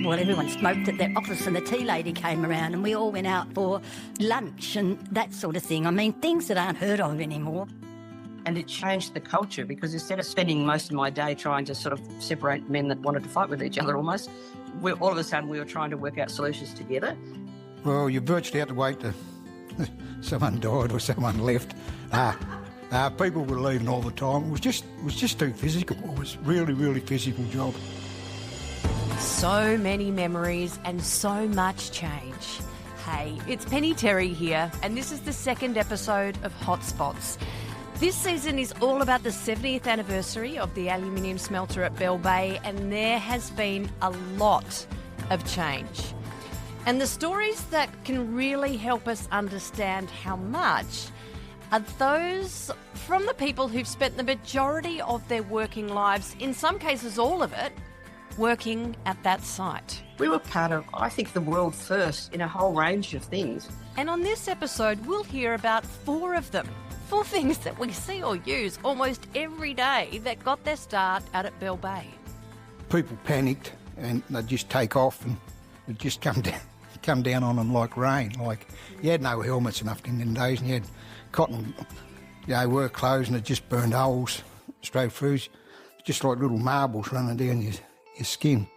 well, everyone smoked at their office and the tea lady came around and we all went out for lunch and that sort of thing. I mean, things that aren't heard of anymore. And it changed the culture because instead of spending most of my day trying to sort of separate men that wanted to fight with each other almost, all of a sudden we were trying to work out solutions together. Well, you virtually had to wait till someone died or someone left. People were leaving all the time. It was just too physical. It was really, really physical job. So many memories and so much change. Hey, it's Penny Terry here, and this is the second episode of Hotspots. This season is all about the 70th anniversary of the aluminium smelter at Bell Bay, and there has been a lot of change. And the stories that can really help us understand how much are those from the people who've spent the majority of their working lives, in some cases all of it, working at that site. We were part of, I think, the world first in a whole range of things. And on this episode, we'll hear about 4 of them. 4 things that we see or use almost every day that got their start out at Bell Bay. People panicked and they'd just take off and it'd just come down on them like rain. Like, you had no helmets enough in them days and you had cotton, work clothes and it just burned holes straight through, just like little marbles running down your skin.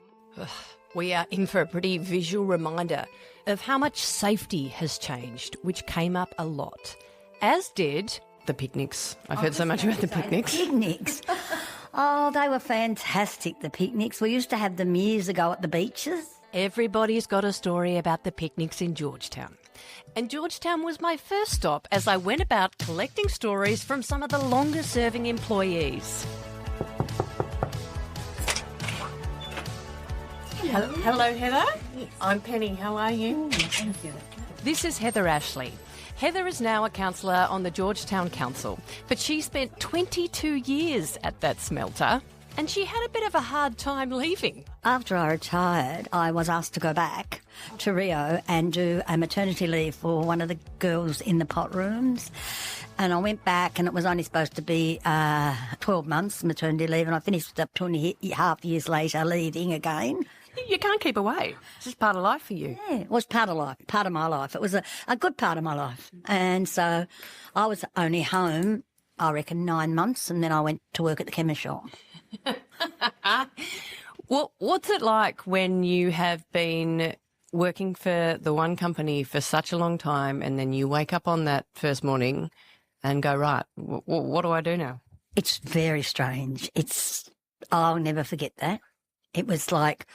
We are in for a pretty visual reminder of how much safety has changed, which came up a lot, as did the picnics. I've heard so much about the picnics. Picnics. Oh, they were fantastic, the picnics. We used to have them years ago at the beaches. Everybody's got a story about the picnics in Georgetown. And Georgetown was my first stop as I went about collecting stories from some of the longer-serving employees. Hello, Heather. Yes. I'm Penny. How are you? Thank you. This is Heather Ashley. Heather is now a councillor on the Georgetown Council, but she spent 22 years at that smelter and she had a bit of a hard time leaving. After I retired, I was asked to go back to Rio and do a maternity leave for one of the girls in the pot rooms. And I went back and it was only supposed to be 12 months maternity leave and I finished up 2.5 years later leaving again. You can't keep away. It's just part of life for you. Yeah, it was part of life, part of my life. It was a good part of my life. And so I was only home, I reckon, 9 months and then I went to work at the chemist shop. Well, what's it like when you have been working for the one company for such a long time and then you wake up on that first morning and go, right, what do I do now? It's very strange. I'll never forget that. It was like,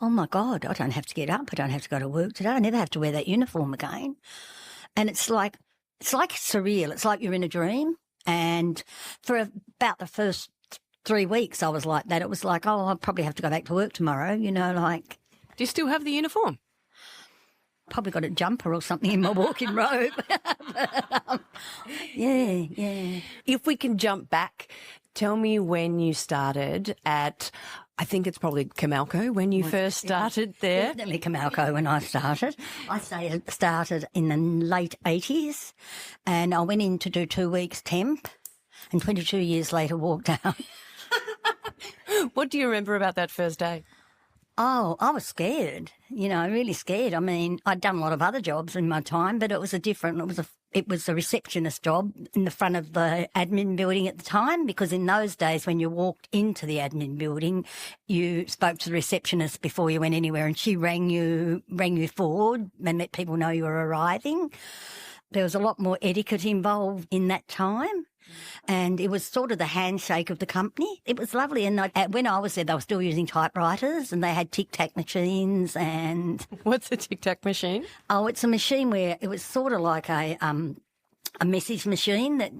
oh my God, I don't have to get up. I don't have to go to work today. I never have to wear that uniform again. And it's like surreal. It's like you're in a dream. And for about the first 3 weeks, I was like that. It was like, oh, I'll probably have to go back to work tomorrow, like. Do you still have the uniform? Probably got a jumper or something in my walking robe. But, yeah. If we can jump back, tell me when you started at, I think it's probably Camalco when you first started there. Definitely Camalco when I started. I started in the late 80s and I went in to do 2 weeks temp and 22 years later walked out. What do you remember about that first day? Oh, I was scared, really scared. I mean, I'd done a lot of other jobs in my time, but it was a receptionist job in the front of the admin building at the time, because in those days when you walked into the admin building, you spoke to the receptionist before you went anywhere and she rang you forward and let people know you were arriving. There was a lot more etiquette involved in that time. And it was sort of the handshake of the company. It was lovely. And when I was there, they were still using typewriters and they had tic-tac machines and... What's a tic-tac machine? Oh, it's a machine where it was sort of like a message machine that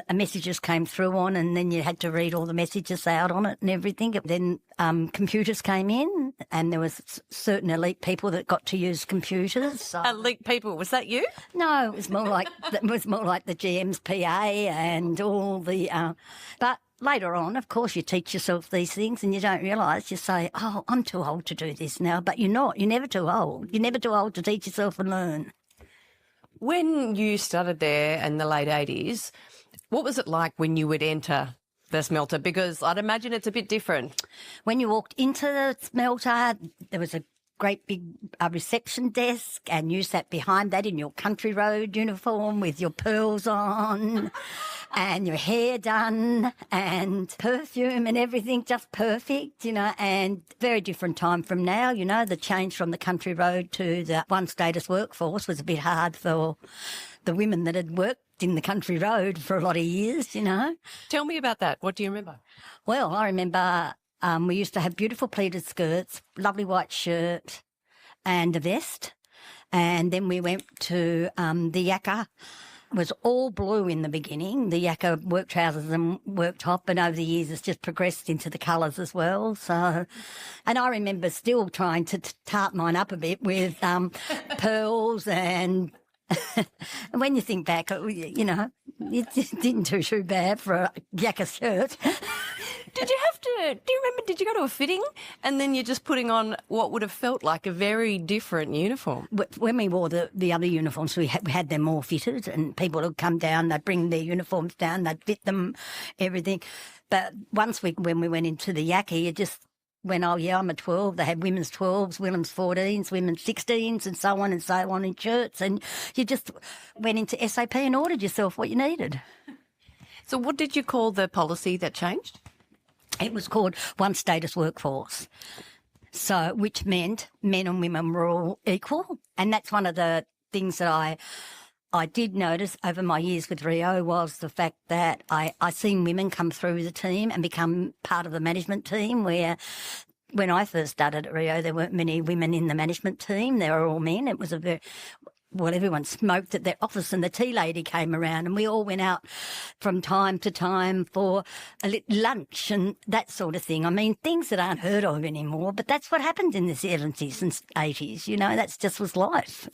a messages came through on and then you had to read all the messages out on it and everything. Then computers came in and there was certain elite people that got to use computers. So. Elite people, was that you? No, it was more like the GM's PA and all the... but later on, of course, you teach yourself these things and you don't realise. You say, oh, I'm too old to do this now. But you're not. You're never too old. You're never too old to teach yourself and learn. When you started there in the late 80s, what was it like when you would enter the smelter? Because I'd imagine it's a bit different. When you walked into the smelter, there was a great big reception desk, and you sat behind that in your country road uniform with your pearls on and your hair done and perfume and everything just perfect, and very different time from now. The change from the country road to the one status workforce was a bit hard for the women that had worked in the country road for a lot of years. Tell me about that. What do you remember? Well, I remember we used to have beautiful pleated skirts, lovely white shirt and a vest. And then we went to the yakka. It was all blue in the beginning, the yakka work trousers and work top, and over the years it's just progressed into the colours as well. So, and I remember still trying to tart mine up a bit with pearls and when you think back, it didn't do too bad for a yakka shirt. Did you go to a fitting and then you're just putting on what would have felt like a very different uniform? When we wore the other uniforms, we had them all fitted, and people would come down, they'd bring their uniforms down, they'd fit them, everything. But when we went into the yakka, you just went, oh yeah, I'm a 12. They had women's 12s, women's 14s, women's 16s, and so on in shirts. And you just went into SAP and ordered yourself what you needed. So what did you call the policy that changed? It was called one status workforce. So, which meant men and women were all equal. And that's one of the things that I did notice over my years with Rio was the fact that I seen women come through the team and become part of the management team, where when I first started at Rio, there weren't many women in the management team. They were all men. It was everyone smoked at their office, and the tea lady came around, and we all went out from time to time for a lunch and that sort of thing. I mean, things that aren't heard of anymore, but that's what happened in the 70s and 80s. That's just was life,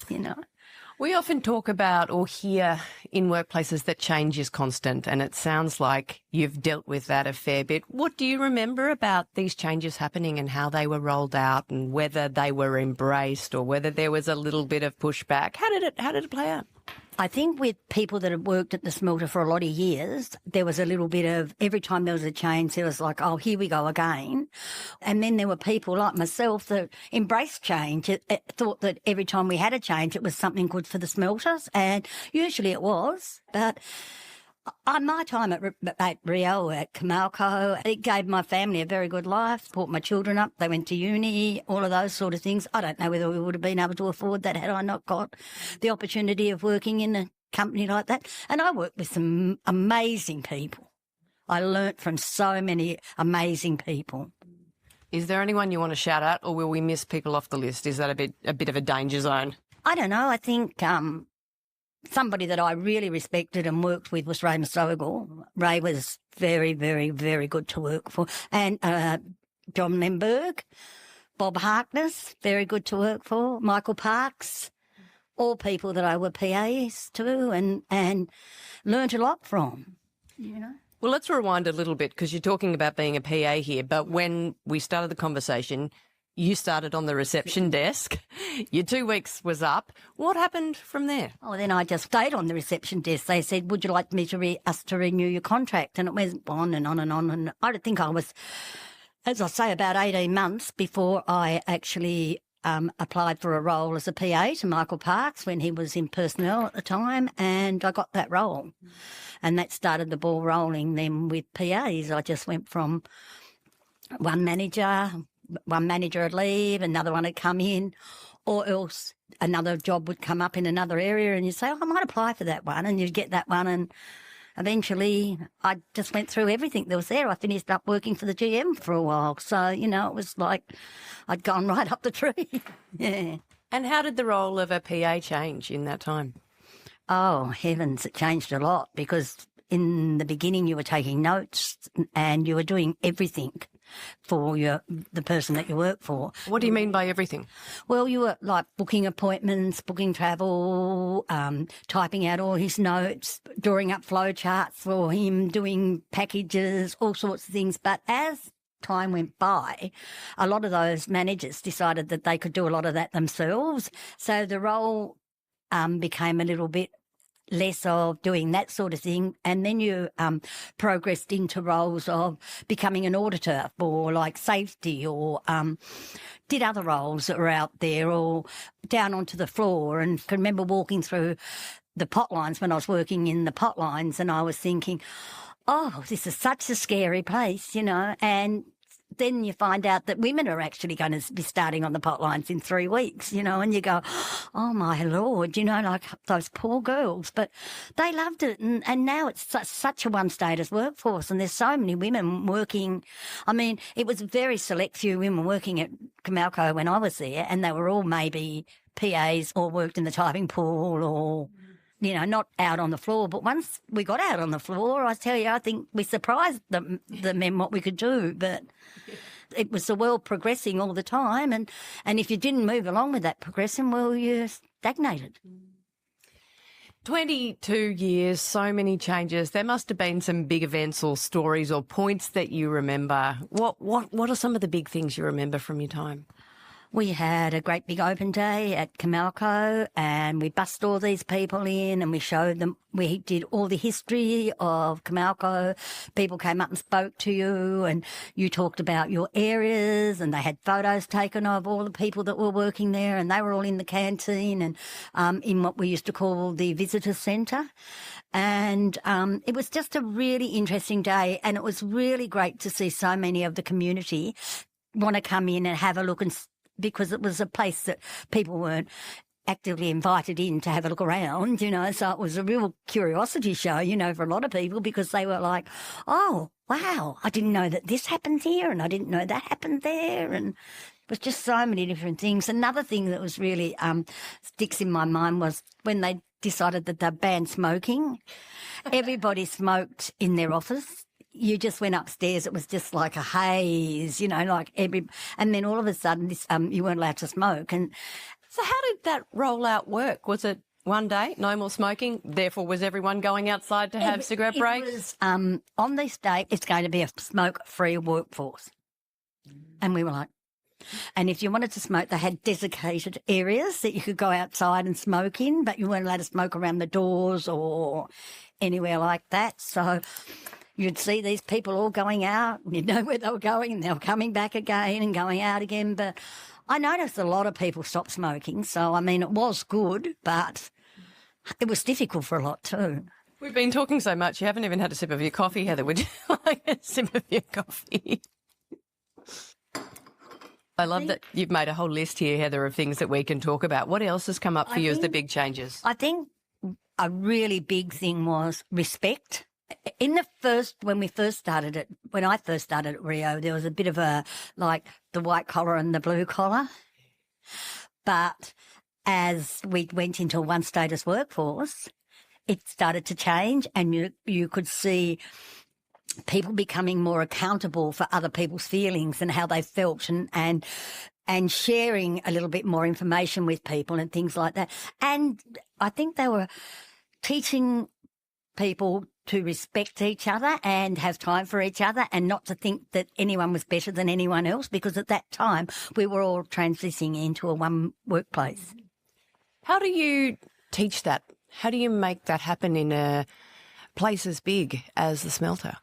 We often talk about or hear in workplaces that change is constant, and it sounds like you've dealt with that a fair bit. What do you remember about these changes happening and how they were rolled out, and whether they were embraced or whether there was a little bit of pushback? How did it play out? I think with people that had worked at the smelter for a lot of years, there was a little bit of, every time there was a change, there was like, oh, here we go again. And then there were people like myself that embraced change, thought that every time we had a change, it was something good for the smelters. And usually it was. But my time at Rio, at Camalco, it gave my family a very good life, brought my children up, they went to uni, all of those sort of things. I don't know whether we would have been able to afford that had I not got the opportunity of working in a company like that. And I worked with some amazing people. I learnt from so many amazing people. Is there anyone you want to shout out, or will we miss people off the list? Is that a bit of a danger zone? I don't know. I think somebody that I really respected and worked with was Ray Masogal. Ray was very, very, very good to work for. And John Lemberg, Bob Harkness, very good to work for. Michael Parks, all people that I were PAs to and learnt a lot from, Well, let's rewind a little bit, because you're talking about being a PA here, but when we started the conversation, you started on the reception desk. Your 2 weeks was up. What happened from there? Oh, then I just stayed on the reception desk. They said, would you like me to us to renew your contract? And it went on and on and on. And I don't think I was, as I say, about 18 months before I actually applied for a role as a PA to Michael Parks when he was in personnel at the time, and I got that role. And that started the ball rolling then with PAs. I just went from one manager would leave, another one would come in, or else another job would come up in another area and you'd say, oh, I might apply for that one, and you'd get that one. And eventually I just went through everything that was there. I finished up working for the GM for a while. So, it was like I'd gone right up the tree. Yeah. And how did the role of a PA change in that time? Oh, heavens, it changed a lot, because in the beginning you were taking notes and you were doing everything for the person that you work for. What do you mean by everything? Well, you were like booking appointments, booking travel, typing out all his notes, drawing up flow charts for him, doing packages, all sorts of things. But as time went by, a lot of those managers decided that they could do a lot of that themselves. So the role became a little bit less of doing that sort of thing, and then you progressed into roles of becoming an auditor for like safety, or did other roles that were out there, or down onto the floor. And I can remember walking through the pot lines when I was working in the pot lines, and I was thinking, oh, this is such a scary place, you know. And then you find out that women are actually going to be starting on the pot lines in 3 weeks, you know, and you go, oh, my Lord, you know, like those poor girls. But they loved it, and now it's such a one-status workforce, and there's so many women working. I mean, it was a very select few women working at Comalco when I was there, and they were all maybe PAs or worked in the typing pool or, you know, not out on the floor. But once we got out on the floor, I tell you, I think we surprised the men what we could do. But it was the world progressing all the time. And if you didn't move along with that progression, well, you stagnated. 22 years, so many changes. There must have been some big events or stories or points that you remember. What are some of the big things you remember from your time? We had a great big open day at Comalco, and we bussed all these people in and we showed them. We did all the history of Comalco. People came up and spoke to you, and you talked about your areas, and they had photos taken of all the people that were working there, and they were all in the canteen and in what we used to call the visitor centre. And it was just a really interesting day, and it was really great to see so many of the community want to come in and have a look, and because it was a place that people weren't actively invited in to have a look around, you know. So it was a real curiosity show, you know, for a lot of people, because they were like, oh, wow, I didn't know that this happened here, and I didn't know that happened there. And it was just so many different things. Another thing that was really sticks in my mind was when they decided that they banned smoking. Everybody smoked in their office. You just went upstairs, it was just like a haze, you know, like and then all of a sudden this, you weren't allowed to smoke. And so how did that rollout work? Was it one day, no more smoking, therefore was everyone going outside to have cigarette breaks? It was, on this day, it's going to be a smoke-free workforce. And we were like, and if you wanted to smoke, they had designated areas that you could go outside and smoke in, but you weren't allowed to smoke around the doors or anywhere like that. So you'd see these people all going out, and you'd know where they were going, and they were coming back again and going out again. But I noticed a lot of people stopped smoking. So, I mean, it was good, but it was difficult for a lot too. We've been talking so much, you haven't even had a sip of your coffee, Heather. Would you like a sip of your coffee? I love that you've made a whole list here, Heather, of things that we can talk about. What else has come up for you as the big changes? I think a really big thing was respect. When I first started at Rio, there was a bit of a, like, the white collar and the blue collar. But as we went into a one-status workforce, it started to change, and you could see people becoming more accountable for other people's feelings and how they felt, and sharing a little bit more information with people and things like that. And I think they were teaching people to respect each other and have time for each other, and not to think that anyone was better than anyone else, because at that time we were all transitioning into a one workplace. How do you teach that? How do you make that happen in a place as big as the Smelter?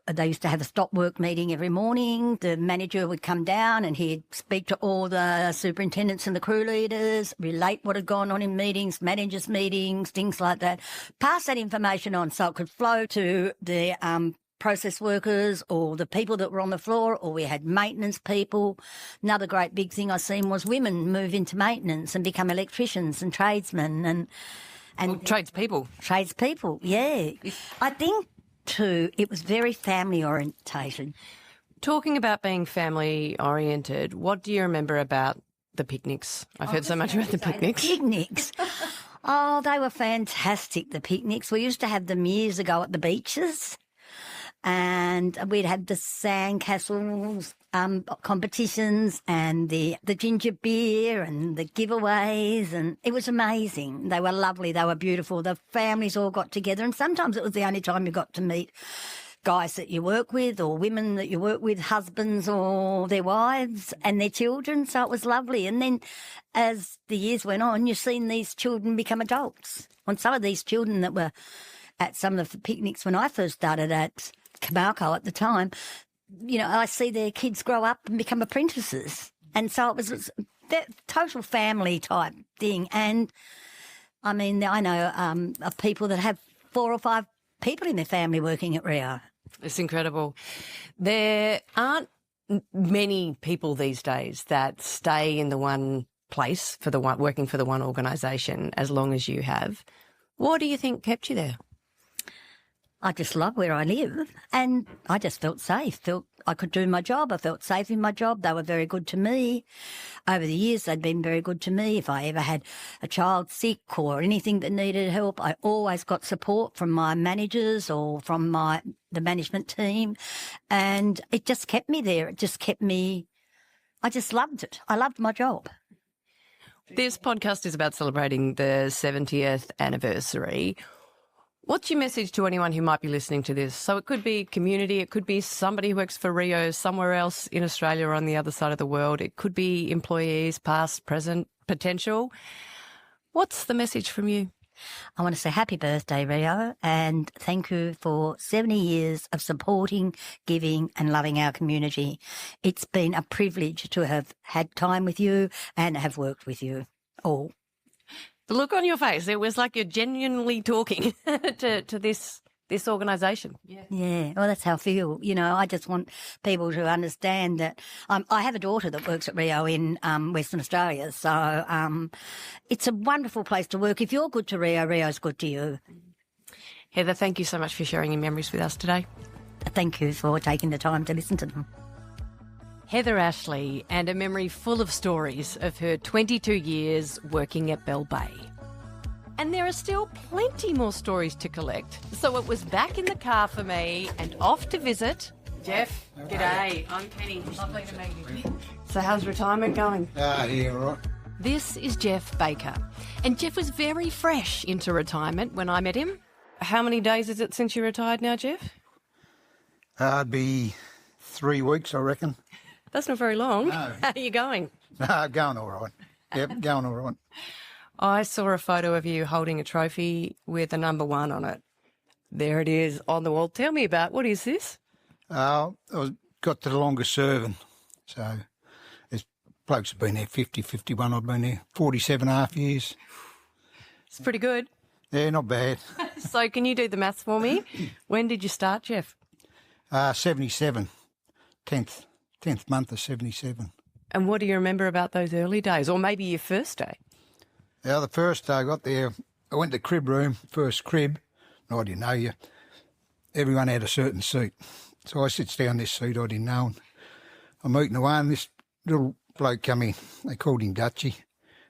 They used to have a stop work meeting every morning. The manager would come down and he'd speak to all the superintendents and the crew leaders, relate what had gone on in meetings, managers' meetings, things like that. Pass that information on so it could flow to the process workers or the people that were on the floor, or we had maintenance people. Another great big thing I seen was women move into maintenance and become electricians and tradesmen and tradespeople. Tradespeople, yeah. I think too, it was very family orientated. Talking about being family oriented, what do you remember about the picnics? I've heard so much about the picnics. Picnics. Oh, they were fantastic, the picnics. We used to have them years ago at the beaches, and we'd have the sandcastles competitions and the ginger beer and the giveaways, and it was amazing. They were lovely. They were beautiful. The families all got together, and sometimes it was the only time you got to meet guys that you work with, or women that you work with, husbands or their wives and their children. So it was lovely. And then as the years went on, you've seen these children become adults. on some of these children that were at some of the picnics when I first started at Camalco at the time, you know, I see their kids grow up and become apprentices. And so it was that total family type thing. And, I mean, I know of people that have 4 or 5 people in their family working at Rio. It's incredible. There aren't many people these days that stay in the one place working for the one organisation as long as you have. What do you think kept you there? I just love where I live, and I just felt safe, felt I could do my job. I felt safe in my job. They were very good to me. Over the years, they'd been very good to me. If I ever had a child sick or anything that needed help, I always got support from my managers or from the management team, and it just kept me there. It just kept me, I just loved it. I loved my job. This podcast is about celebrating the 70th anniversary. What's your message to anyone who might be listening to this? So it could be community, it could be somebody who works for Rio somewhere else in Australia or on the other side of the world. It could be employees, past, present, potential. What's the message from you? I want to say happy birthday, Rio, and thank you for 70 years of supporting, giving and loving our community. It's been a privilege to have had time with you and have worked with you all. The look on your face, it was like you're genuinely talking to this organisation. Yeah, well, that's how I feel. You know, I just want people to understand that I have a daughter that works at Rio in Western Australia, so it's a wonderful place to work. If you're good to Rio, Rio's good to you. Heather, thank you so much for sharing your memories with us today. Thank you for taking the time to listen to them. Heather Ashley, and a memory full of stories of her 22 years working at Bell Bay. And there are still plenty more stories to collect. So it was back in the car for me and off to visit Jeff. G'day, I'm Penny. Lovely to meet you. So how's retirement going? Yeah, right. This is Jeff Baker. And Jeff was very fresh into retirement when I met him. How many days is it since you retired now, Jeff? It'd be 3 weeks, I reckon. That's not very long. No. How are you going? Going all right. Yep, going all right. I saw a photo of you holding a trophy with a number 1 on it. There it is on the wall. Tell me about, what is this? I got to the longest serving. So there's blokes have been there 50, 51. I've been there 47 and a half years. It's pretty good. Yeah, not bad. So can you do the maths for me? When did you start, Jeff? 77, 10th month of 77. And what do you remember about those early days, or maybe your first day? Yeah, the first day I got there, I went to the crib room, first crib. No, I didn't know you. Everyone had a certain seat. So I sits down this seat I didn't know. I'm eating away and this little bloke come in. They called him Dutchy.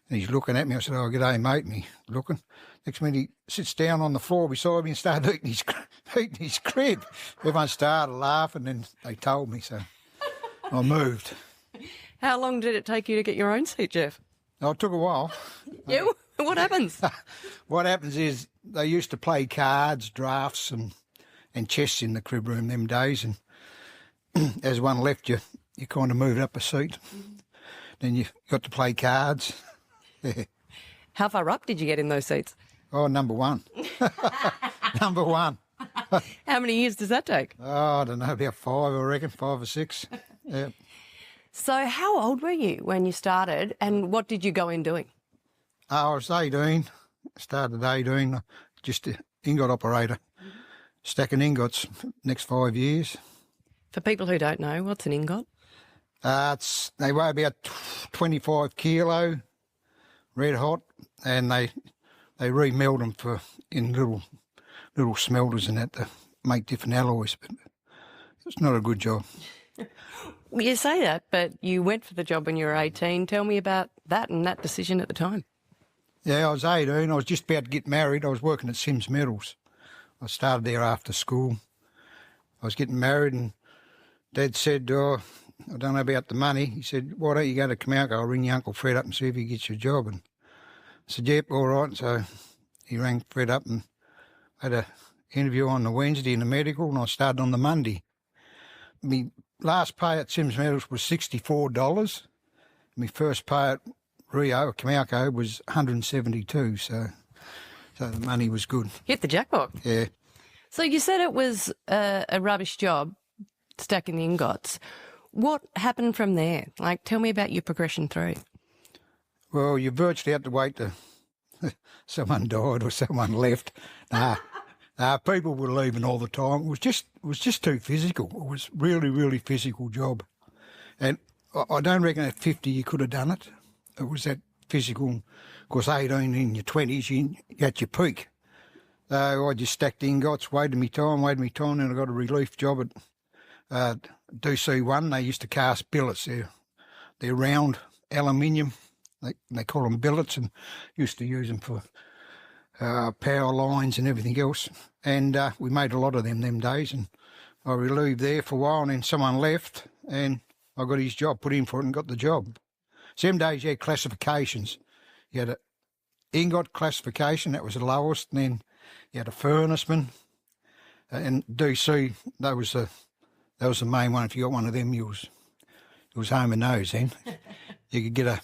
And he's looking at me. I said, "Oh, g'day, mate." And he's looking. Next minute he sits down on the floor beside me and started eating his crib. Everyone started laughing and they told me, so I moved. How long did it take you to get your own seat, Jeff? Oh, it took a while. Yeah, what happens? What happens is they used to play cards, drafts and chess in the crib room them days, and as one left you kind of moved up a seat. Then you got to play cards. Yeah. How far up did you get in those seats? Oh, number 1. Number 1. How many years does that take? Oh, I don't know, about 5, I reckon, 5 or 6. Yeah. So how old were you when you started, and what did you go in doing? I was 18, started 18, just an ingot operator, stacking ingots next 5 years. For people who don't know, what's an ingot? They weigh about 25 kilo, red hot, and they remelt them in little smelters and that to make different alloys, but it's not a good job. Well, you say that, but you went for the job when you were 18. Tell me about that and that decision at the time. Yeah, I was 18. I was just about to get married. I was working at Sims Metals. I started there after school. I was getting married and Dad said, "Oh, I don't know about the money." He said, "Why don't you go to Camalco? I'll ring your Uncle Fred up and see if he gets you a job." And I said, "Yep, all right." So he rang Fred up and had an interview on the Wednesday in the medical, and I started on the Monday. My last pay at Sims Metals was $64. My first pay at Rio, Camalco, was $172. So So the money was good. Hit the jackpot. Yeah. So you said it was a rubbish job, stacking the ingots. What happened from there? Like, tell me about your progression through. Well, you virtually had to wait till someone died or someone left. People were leaving all the time. It was just too physical. It was really, really physical job. And I don't reckon at 50 you could have done it. It was that physical. Of course, 18 in your 20s, you at your peak. So I just stacked ingots, waited me time, then I got a relief job at DC1. They used to cast billets. They're round aluminium. They call them billets, and used to use them for power lines and everything else. And we made a lot of them days. And I relieved there for a while, and then someone left, and I got his job, put in for it, and got the job. Some days you had classifications. You had an ingot classification, that was the lowest, and then you had a furnaceman. And DC, that was the main one. If you got one of them, you was home and nose then. You could get a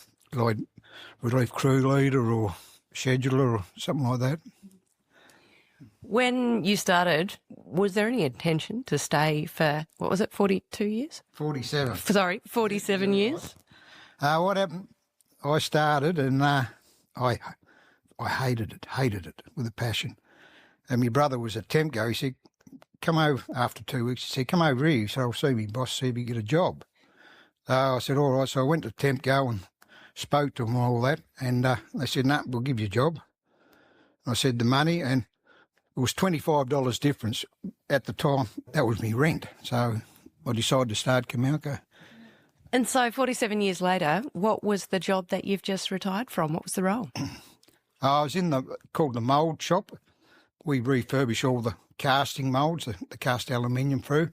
relief crew leader or scheduler or something like that. When you started, was there any intention to stay for, 42 years? 47. Sorry, 47 years? What happened, I started and I hated it with a passion. And my brother was a temp guy. He said, come over after 2 weeks. He said, come over here. He said, I'll see me boss, see if you get a job. I said, all right. So I went to temp go and spoke to them and all that. And they said, no, we'll give you a job. I said, the money, and it was $25 difference at the time. That was me rent. So I decided to start Camelco. And so 47 years later, what was the job that you've just retired from? What was the role? I was called the mould shop. We refurbish all the casting moulds, the cast aluminium through.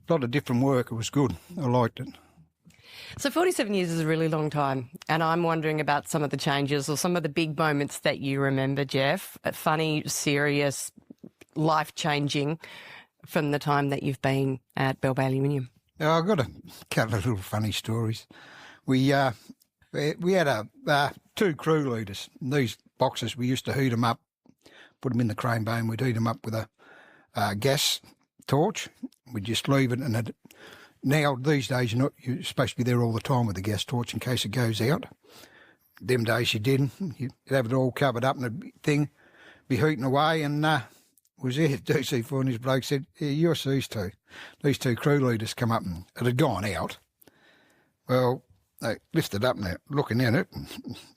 A lot of different work. It was good. I liked it. So 47 years is a really long time, and I'm wondering about some of the changes or some of the big moments that you remember, Jeff, funny, serious, life-changing from the time that you've been at Bell Bay Aluminium. I've got a couple of little funny stories. We had two crew leaders. These boxes, we used to heat them up, put them in the crane bay, and we'd heat them up with a gas torch. We'd just leave it, and now these days you're supposed to be there all the time with the gas torch in case it goes out. Them days you didn't. You'd have it all covered up in a thing, be heating away, and was there at DC4, and his bloke said, yeah, you're these two. These two crew leaders come up, and it had gone out. Well, they lifted up and they're looking in it, and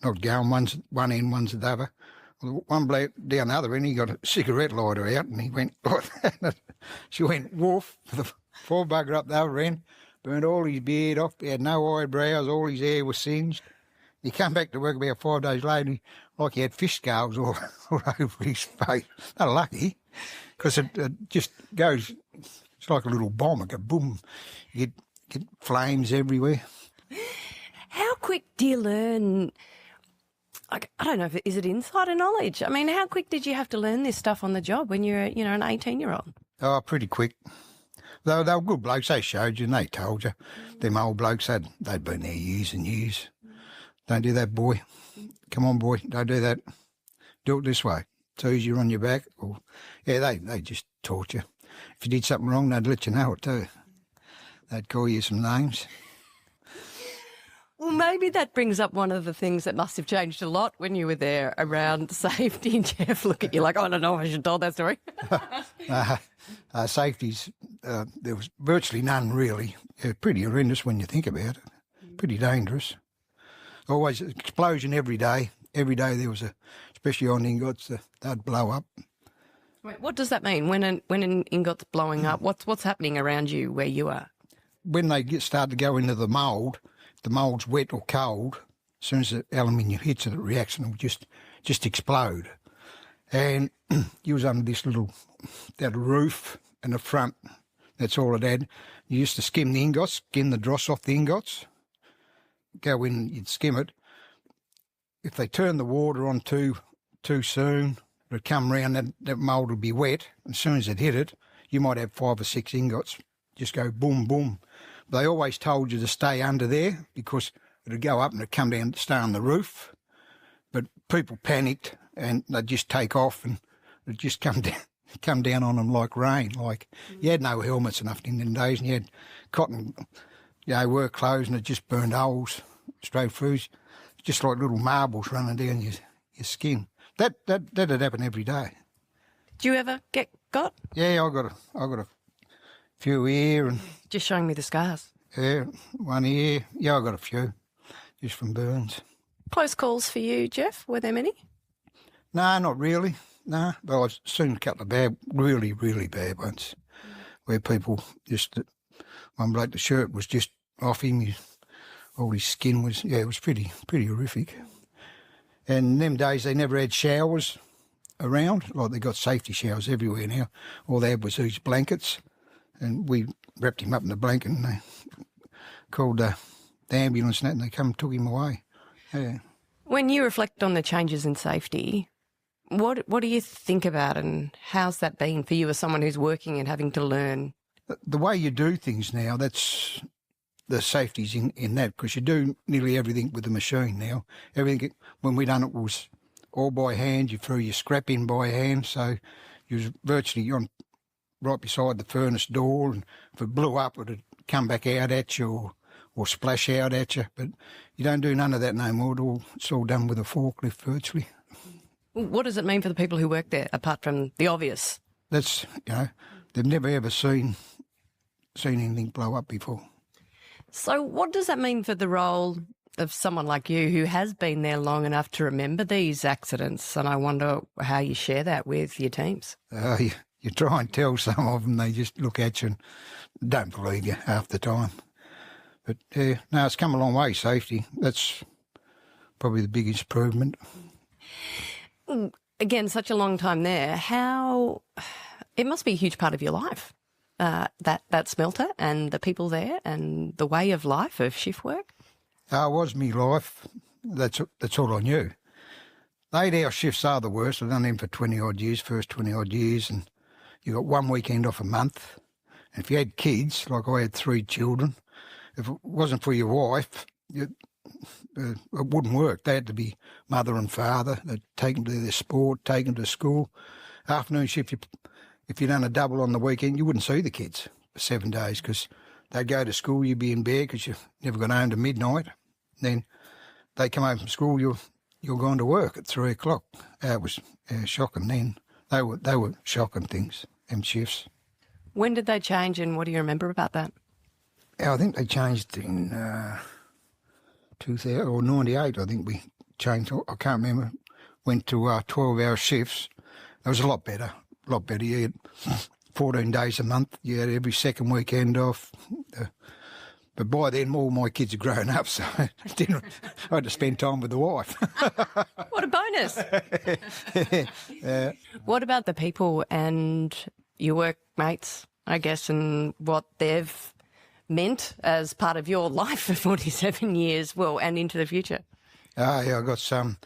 not going, one's one end, one's the other. Well, one bloke down the other end, he got a cigarette lighter out, and he went like that. She went woof, the four bugger up the other end, burned all his beard off, he had no eyebrows, all his hair was singed. He come back to work about 5 days later, like he had fish scales all over his face. Not lucky, because it just goes, it's like a little bomb, it goes boom, you get flames everywhere. How quick do you learn? Like, I don't know, is it insider knowledge? I mean, how quick did you have to learn this stuff on the job when you're, an 18-year-old? Oh, pretty quick. They were good blokes, they showed you and they told you. Them old blokes, they'd been there years and years. Don't do that, boy. Come on, boy, don't do that. Do it this way. It's easier on your back. Or, yeah, they just taught you. If you did something wrong, they'd let you know it too. They'd call you some names. Well, maybe that brings up one of the things that must have changed a lot when you were there around safety. And Jeff, look at you like, I don't know if I should tell that story. Safeties, there was virtually none really. Pretty horrendous when you think about it. Pretty dangerous. Always an explosion every day. Every day there was especially on ingots, they'd blow up. Wait, what does that mean? When an ingot's blowing up, what's happening around you where you are? When they start to go into the mould, the mould's wet or cold, as soon as the aluminium hits it, the reaction will just explode. And you was under this that roof in the front, that's all it had. You used to skim the ingots, skim the dross off the ingots, go in, you'd skim it. If they turned the water on too soon, it'd come round, that mould would be wet. As soon as it hit it, you might have 5 or 6 ingots, just go boom, boom. They always told you to stay under there because it'd go up and it'd come down to stay on the roof. But people panicked and they'd just take off and it'd just come down on them like rain. Like, you had no helmets or nothing in the days, and you had cotton, work clothes, and it just burned holes straight through, just like little marbles running down your skin. That'd happen every day. Do you ever get got? Yeah, I got a few here, and Just showing me the scars. yeah, one here. Yeah, I got a few, just from burns. Close calls for you, Jeff. Were there many? No, not really. No, but I've seen a couple of really, really bad ones, where people just, one bloke, the shirt was just off him, all his skin was, it was pretty horrific. And in them days, they never had showers around, like they got safety showers everywhere now. All they had was these blankets, and we wrapped him up in the blanket, and they called the ambulance and that, and they come and took him away. Yeah. When you reflect on the changes in safety, what do you think about, and how's that been for you as someone who's working and having to learn? The way you do things now, that's the safety's in that, because you do nearly everything with the machine now. Everything, when we done it, was all by hand. You threw your scrap in by hand, so you was virtually on right beside the furnace door, and if it blew up, it would come back out at you or splash out at you. But you don't do none of that no more. It's all done with a forklift virtually. What does it mean for the people who work there, apart from the obvious? That's, they've never ever seen anything blow up before. So what does that mean for the role of someone like you who has been there long enough to remember these accidents? And I wonder how you share that with your teams. You try and tell some of them, they just look at you and don't believe you half the time. But, no, it's come a long way, safety. That's probably the biggest improvement. Again, such a long time there. It must be a huge part of your life, that smelter and the people there and the way of life of shift work? It was me life. That's all I knew. The 8-hour shifts are the worst. I've done them for 20-odd years, first 20-odd years, and you got one weekend off a month. And if you had kids, like I had 3 children, if it wasn't for your wife, it wouldn't work. They had to be mother and father. They'd take them to their sport, take them to school. Afternoon shift, if you'd done a double on the weekend, you wouldn't see the kids for 7 days, because they'd go to school, you'd be in bed because you never got home to midnight. Then they come home from school, you're going to work at 3 o'clock. It was shocking then. They were shocking things, them shifts. When did they change, and what do you remember about that? I think they changed in 2000 or 98. I think we changed. I can't remember. Went to 12-hour shifts. It was a lot better. You had 14 days a month. You had every second weekend off. But by then, all my kids had grown up, so I had to spend time with the wife. What a bonus. What about the people and your workmates, I guess, and what they've meant as part of your life for 47 years, well, and into the future? Yeah, I got some.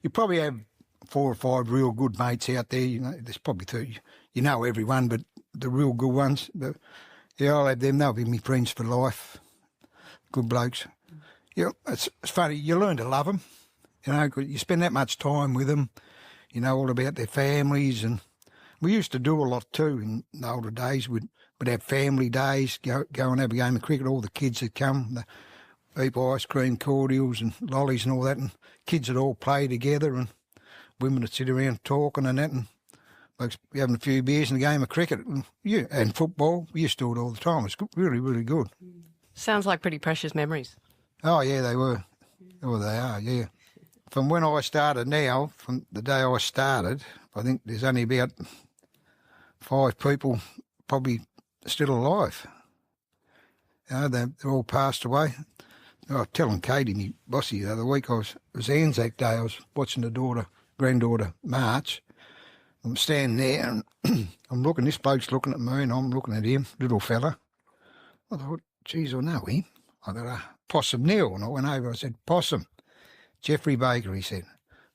You probably have 4 or 5 real good mates out there. There's probably 30. You know everyone, but the real good ones. But yeah, I'll have them. They'll be my friends for life. Good blokes. Yeah, it's funny. You learn to love them. 'Cause you spend that much time with them. You know all about their families, and we used to do a lot too in the older days. We'd have family days, go and have a game of cricket. All the kids would come, eat ice cream, cordials and lollies and all that, and kids would all play together, and women would sit around talking and that, and folks having a few beers and a game of cricket. And football. We used to do it all the time. It's really, really good. Sounds like pretty precious memories. Oh, yeah, they were. Oh, they are, yeah. From when I started now, from the day I started, I think there's only about 5 people probably still alive. They're all passed away. I was telling Katie, my bossy, the other week, it was Anzac Day. I was watching the granddaughter march. I'm standing there and I'm looking, this bloke's looking at me and I'm looking at him, little fella. I thought, geez, I know him. I thought, Possum Neil. And I went over, I said, Possum, Jeffrey Baker, he said.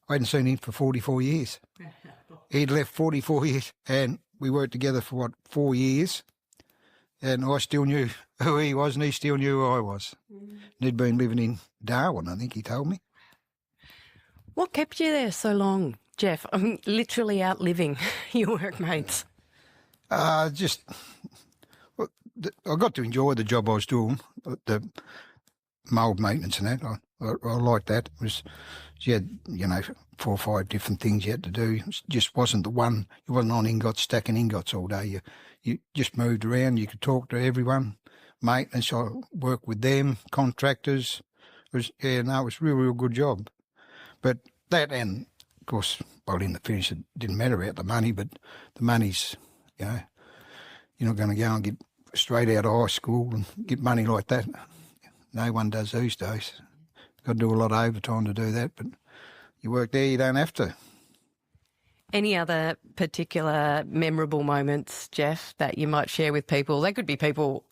I hadn't seen him for 44 years. He'd left 44 years and we worked together for, 4 years. And I still knew who he was and he still knew who I was. And he'd been living in Darwin, I think he told me. What kept you there so long? Jeff, I'm literally outliving your workmates. Just, well, I got to enjoy the job I was doing, the mould maintenance and that. I liked that. It was, you had, 4 or 5 different things you had to do. It just wasn't the one. You wasn't on ingots, stacking ingots all day. You just moved around. You could talk to everyone. Maintenance, I worked with them, contractors. It was really, real good job. But that, and of course, well, in the finish, it didn't matter about the money, but the money's, you're not going to go and get straight out of high school and get money like that. No one does these days. Got to do a lot of overtime to do that, but you work there, you don't have to. Any other particular memorable moments, Jeff, that you might share with people? They could be people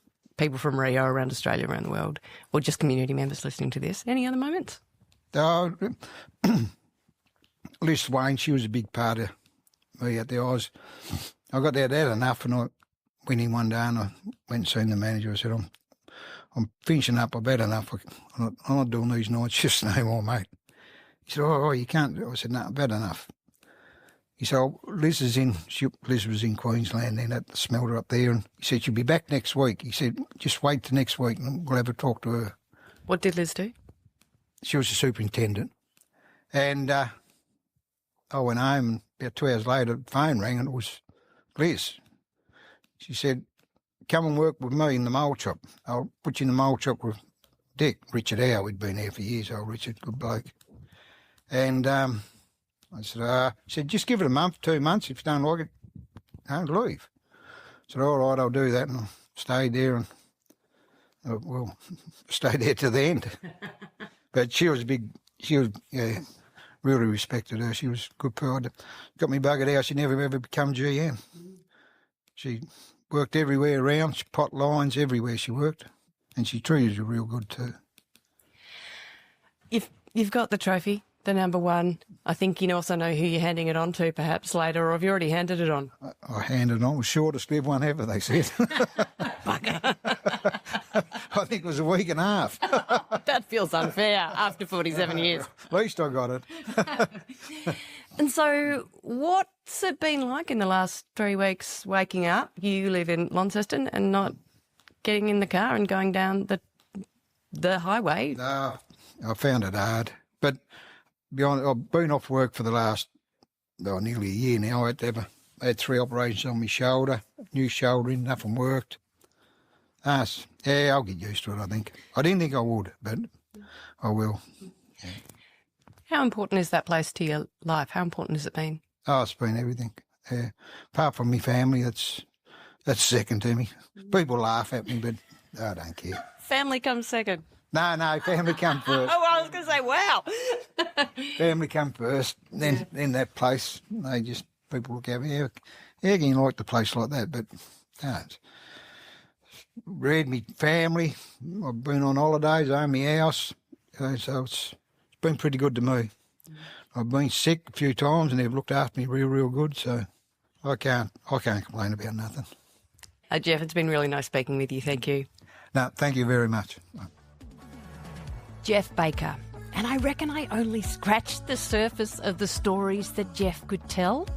from Rio, around Australia, around the world, or just community members listening to this. Any other moments? Liz Swain, she was a big part of me out there. I got that enough, and I went in one day and I went and seen the manager. I said, I'm finishing up. I've had enough. I'm not doing these night shifts no more, mate. He said, oh, you can't. I said, no, I've had enough. He said, Liz was in Queensland then at the smelter up there, and he said, she'll be back next week. He said, just wait till next week and we'll have a talk to her. What did Liz do? She was the superintendent. And I went home, and about 2 hours later, the phone rang, and it was Liz. She said, come and work with me in the mould shop. I'll put you in the mould shop with Richard Howe. We'd been there for years, old Richard, good bloke. And I said, she said, just give it a month, 2 months. If you don't like it, don't leave. I said, all right, I'll do that. And I stayed there and, stayed there to the end. But she was really respected her. She was a good person. Got me buggered out. She never ever become GM. She worked everywhere around. She pot lines everywhere she worked. And she treated you real good too. You've got the trophy, the number one. I think you also know who you're handing it on to perhaps later, or have you already handed it on? I handed it on. It was shortest lived one ever, they said. I think it was a week and a half. That feels unfair after 47 years. At least I got it. And so what's it been like in the last 3 weeks waking up? You live in Launceston and not getting in the car and going down the highway? No, I found it hard. But I've been off work for the last nearly a year now. I had 3 operations on my shoulder, new shouldering, nothing worked. Yeah, I'll get used to it, I think. I didn't think I would, but I will. Yeah. How important is that place to your life? How important has it been? Oh, it's been everything. Yeah. Apart from my family, that's second to me. People laugh at me, but I don't care. Family comes second. No, family come first. Oh, I was going to say, wow. Family come first, then that place, people look at me, how can you like the place like that? But no, read me family, I've been on holidays, I own my house, so it's been pretty good to me. I've been sick a few times and they've looked after me real good, so I can't complain about nothing. Jeff, it's been really nice speaking with you. Thank you. No, thank you very much. Jeff Baker. And I reckon I only scratched the surface of the stories that Jeff could tell.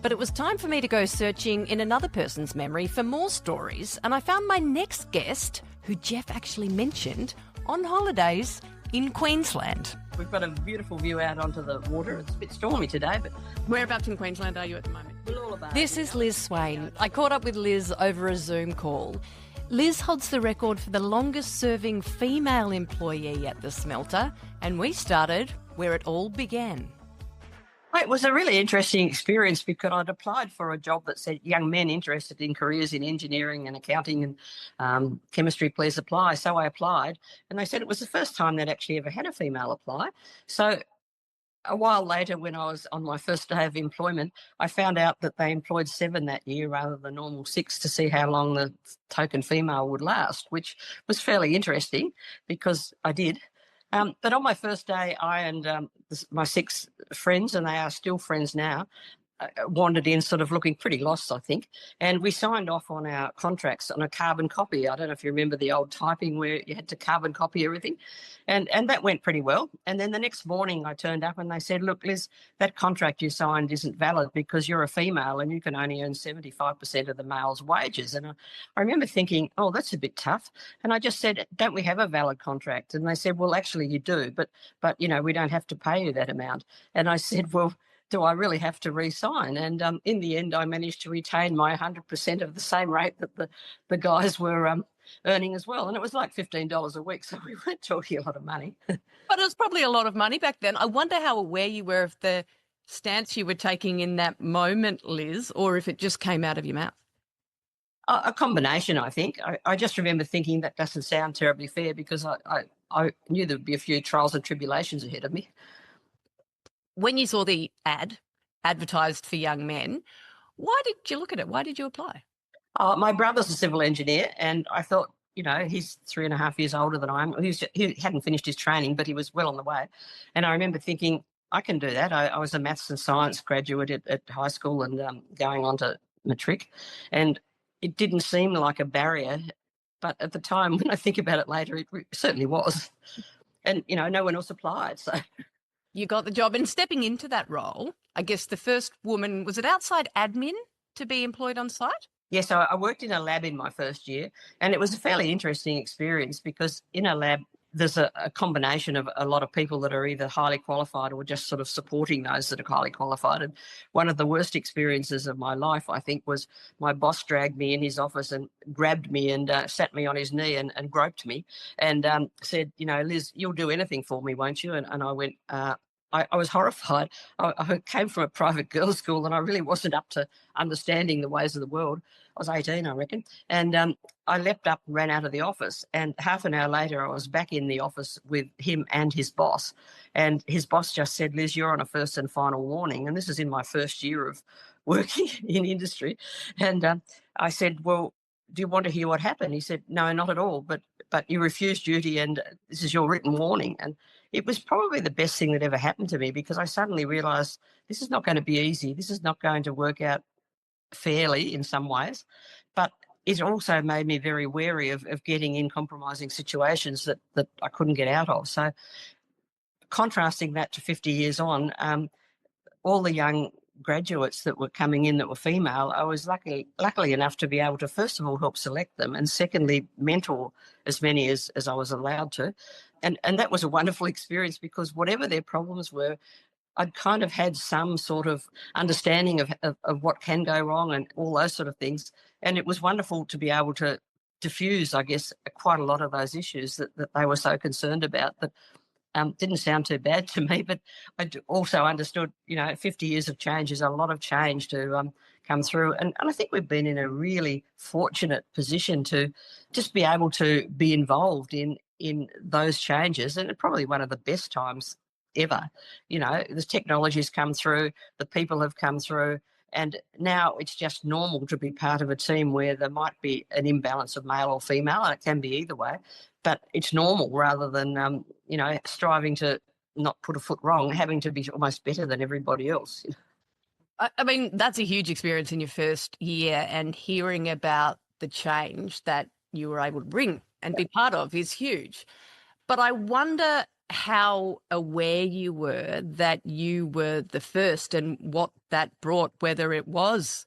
But it was time for me to go searching in another person's memory for more stories, and I found my next guest, who Jeff actually mentioned, on holidays in Queensland. We've got a beautiful view out onto the water. It's a bit stormy today, but Whereabouts in Queensland are you at the moment? Bullula. This is Liz Swain. I caught up with Liz over a Zoom call. Liz holds the record for the longest-serving female employee at the smelter, and we started where it all began. It was a really interesting experience because I'd applied for a job that said young men interested in careers in engineering and accounting and chemistry, please apply. So I applied, and they said it was the first time they'd actually ever had a female apply. So a while later, when I was on my first day of employment, I found out that they employed 7 that year rather than normal 6 to see how long the token female would last, which was fairly interesting because I did. But on my first day, I and my 6 friends, and they are still friends now, wandered in sort of looking pretty lost, I think. And we signed off on our contracts on a carbon copy. I don't know if you remember the old typing where you had to carbon copy everything. And that went pretty well. And then the next morning I turned up and they said, look, Liz, that contract you signed isn't valid because you're a female and you can only earn 75% of the male's wages. And I remember thinking, oh, that's a bit tough. And I just said, don't we have a valid contract? And they said, well, actually you do, but we don't have to pay you that amount. And I said, well, do I really have to re-sign? And in the end, I managed to retain my 100% of the same rate that the guys were earning as well. And it was like $15 a week, so we weren't talking a lot of money. But it was probably a lot of money back then. I wonder how aware you were of the stance you were taking in that moment, Liz, or if it just came out of your mouth. A combination, I think. I just remember thinking that doesn't sound terribly fair because I knew there would be a few trials and tribulations ahead of me. When you saw the ad advertised for young men, why did you look at it? Why did you apply? My brother's a civil engineer, and I thought, he's 3.5 years older than I am. He hadn't finished his training, but he was well on the way. And I remember thinking, I can do that. I was a maths and science graduate at high school and going on to matric, and it didn't seem like a barrier. But at the time, when I think about it later, it certainly was. And, no one else applied, so... You got the job, and stepping into that role, I guess the first woman, was it outside admin to be employed on site? Yes, I worked in a lab in my first year, and it was a fairly interesting experience because in a lab, there's a combination of a lot of people that are either highly qualified or just sort of supporting those that are highly qualified. And one of the worst experiences of my life, I think, was my boss dragged me in his office and grabbed me and sat me on his knee and groped me and said, Liz, you'll do anything for me, won't you? And I went, I was horrified. I came from a private girls' school and I really wasn't up to understanding the ways of the world. I was 18, I reckon. And I leapt up and ran out of the office. And half an hour later, I was back in the office with him and his boss. And his boss just said, Liz, you're on a first and final warning. And this is in my first year of working in industry. And I said, well, do you want to hear what happened? He said, no, not at all. But you refused duty and this is your written warning. And it was probably the best thing that ever happened to me because I suddenly realised this is not going to be easy. This is not going to work out fairly in some ways. But it also made me very wary of getting in compromising situations that I couldn't get out of. So contrasting that to 50 years on, all the young graduates that were coming in that were female, I was luckily enough to be able to, first of all, help select them and secondly, mentor as many as I was allowed to. And that was a wonderful experience because whatever their problems were, I'd kind of had some sort of understanding of what can go wrong and all those sort of things. And it was wonderful to be able to diffuse, I guess, quite a lot of those issues that they were so concerned about that didn't sound too bad to me. But I also understood, 50 years of change is a lot of change to come through. And I think we've been in a really fortunate position to just be able to be involved in those changes. And it's probably one of the best times ever. The technology's come through, the people have come through, and now it's just normal to be part of a team where there might be an imbalance of male or female, and it can be either way, but it's normal rather than, striving to not put a foot wrong, having to be almost better than everybody else. I mean, that's a huge experience in your first year, and hearing about the change that you were able to bring and be part of is huge. But I wonder how aware you were that you were the first and what that brought, whether it was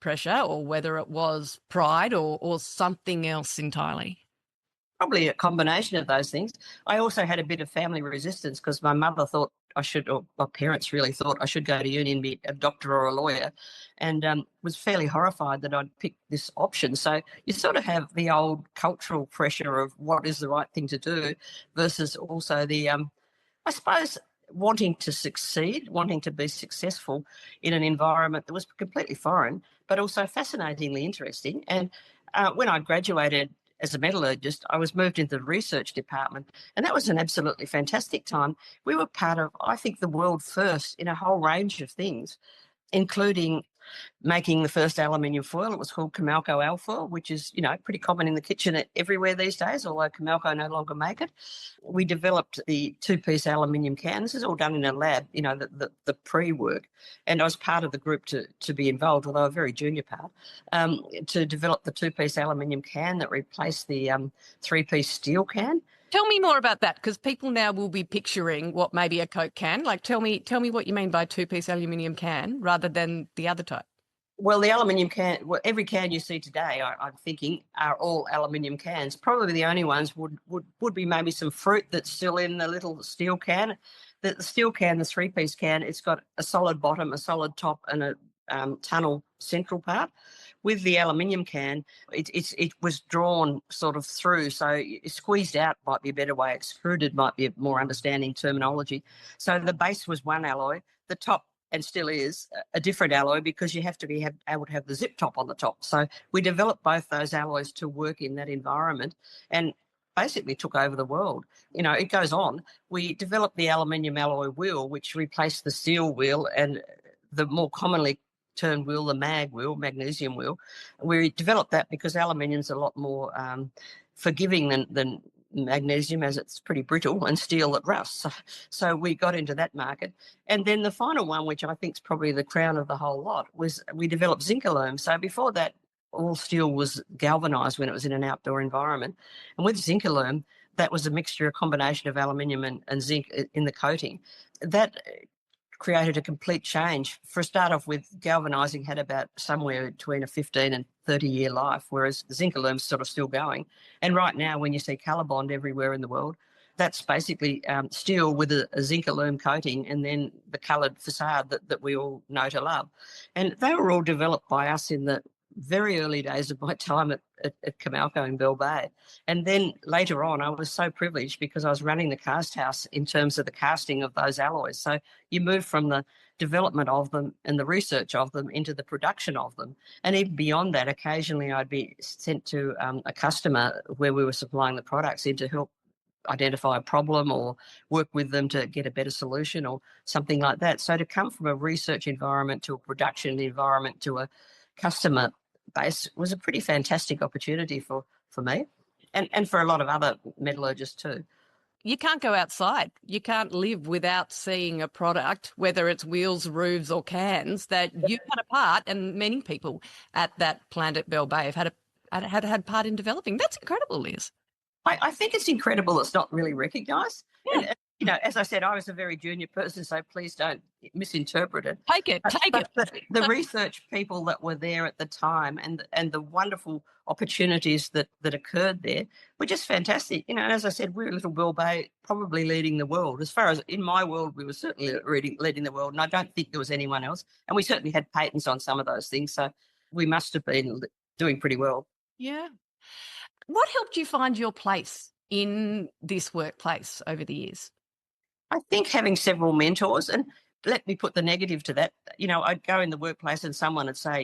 pressure or whether it was pride or something else entirely. Probably a combination of those things. I also had a bit of family resistance because my mother thought I should, or my parents really thought I should go to uni and be a doctor or a lawyer, and was fairly horrified that I'd picked this option. So you sort of have the old cultural pressure of what is the right thing to do versus also the, I suppose, wanting to succeed, wanting to be successful in an environment that was completely foreign, but also fascinatingly interesting. And when I graduated as a metallurgist, I was moved into the research department, and that was an absolutely fantastic time. We were part of, I think, the world first in a whole range of things, including making the first aluminium foil. It was called Comalco Alfoil, which is, pretty common in the kitchen everywhere these days, although Comalco no longer make it. We developed the two-piece aluminium can. This is all done in a lab, the pre-work. And I was part of the group to be involved, although a very junior part, to develop the two-piece aluminium can that replaced the three-piece steel can. Tell me more about that, because people now will be picturing what maybe a Coke can. Like, tell me what you mean by two-piece aluminium can rather than the other type. Well, the aluminium can, every can you see today, I'm thinking, are all aluminium cans. Probably the only ones would be maybe some fruit that's still in the little steel can. The steel can, the three-piece can, it's got a solid bottom, a solid top, and a tunnel central part. With the aluminium can, it was drawn sort of through, so squeezed out might be a better way, extruded might be a more understanding terminology. So the base was one alloy, the top, and still is, a different alloy, because you have to be able to have the zip top on the top. So we developed both those alloys to work in that environment and basically took over the world. It goes on. We developed the aluminium alloy wheel, which replaced the steel wheel and the more commonly termed wheel, the mag wheel, magnesium wheel. We developed that because aluminium's a lot more forgiving than magnesium, as it's pretty brittle, and steel that rusts. So we got into that market. And then the final one, which I think is probably the crown of the whole lot, was we developed zinc aluminum. So before that, all steel was galvanised when it was in an outdoor environment. And with zinc aluminum, that was a mixture, a combination of aluminium and zinc in the coating. That created a complete change. For a start off with, galvanising had about somewhere between a 15 and 30-year life, whereas zinc aluminum's sort of still going. And right now, when you see ColourBond everywhere in the world, that's basically steel with a zinc aluminum coating and then the coloured facade that we all know to love. And they were all developed by us in the very early days of my time at Comalco in Bell Bay. And then later on, I was so privileged because I was running the cast house in terms of the casting of those alloys. So you move from the development of them and the research of them into the production of them. And even beyond that, occasionally I'd be sent to a customer where we were supplying the products in to help identify a problem or work with them to get a better solution or something like that. So to come from a research environment to a production environment to a customer base was a pretty fantastic opportunity for me and for a lot of other metallurgists too. You can't go outside. You can't live without seeing a product, whether it's wheels, roofs or cans, that you've had a part, and many people at that plant at Bell Bay have had part in developing. That's incredible, Liz. I think it's incredible it's not really recognised. Yeah. And, as I said, I was a very junior person, so please don't misinterpret it. Take it. The research people that were there at the time and the wonderful opportunities that occurred there were just fantastic. And as I said, we're Little Bell Bay, probably leading the world. As far as in my world, we were certainly leading the world, and I don't think there was anyone else. And we certainly had patents on some of those things, so we must have been doing pretty well. Yeah. What helped you find your place in this workplace over the years? I think having several mentors, and let me put the negative to that. I'd go in the workplace and someone would say,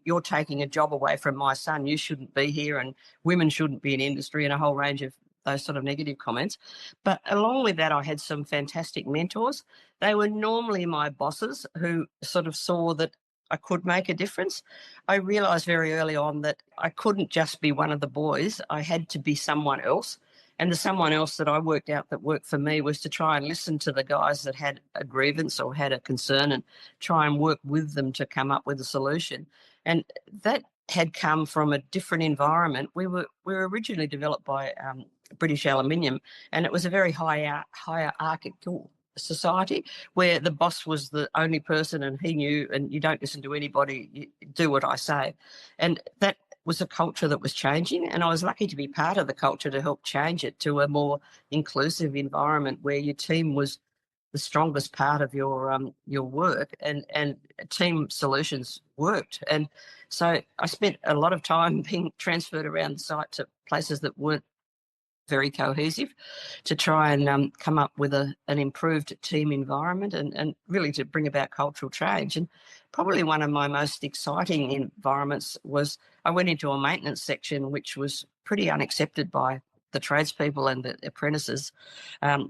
you're taking a job away from my son. You shouldn't be here, and women shouldn't be in industry, and a whole range of those sort of negative comments. But along with that, I had some fantastic mentors. They were normally my bosses who sort of saw that I could make a difference. I realised very early on that I couldn't just be one of the boys. I had to be someone else. And the someone else that I worked out that worked for me was to try and listen to the guys that had a grievance or had a concern and try and work with them to come up with a solution. And that had come from a different environment. We were originally developed by British Aluminium, and it was a very hierarchical society where the boss was the only person and he knew, and you don't listen to anybody, you do what I say. And that was a culture that was changing, and I was lucky to be part of the culture to help change it to a more inclusive environment where your team was the strongest part of your work, and team solutions worked. And so I spent a lot of time being transferred around the site to places that weren't very cohesive to try and come up with an improved team environment and really to bring about cultural change. And probably one of my most exciting environments was I went into a maintenance section, which was pretty unaccepted by the tradespeople and the apprentices.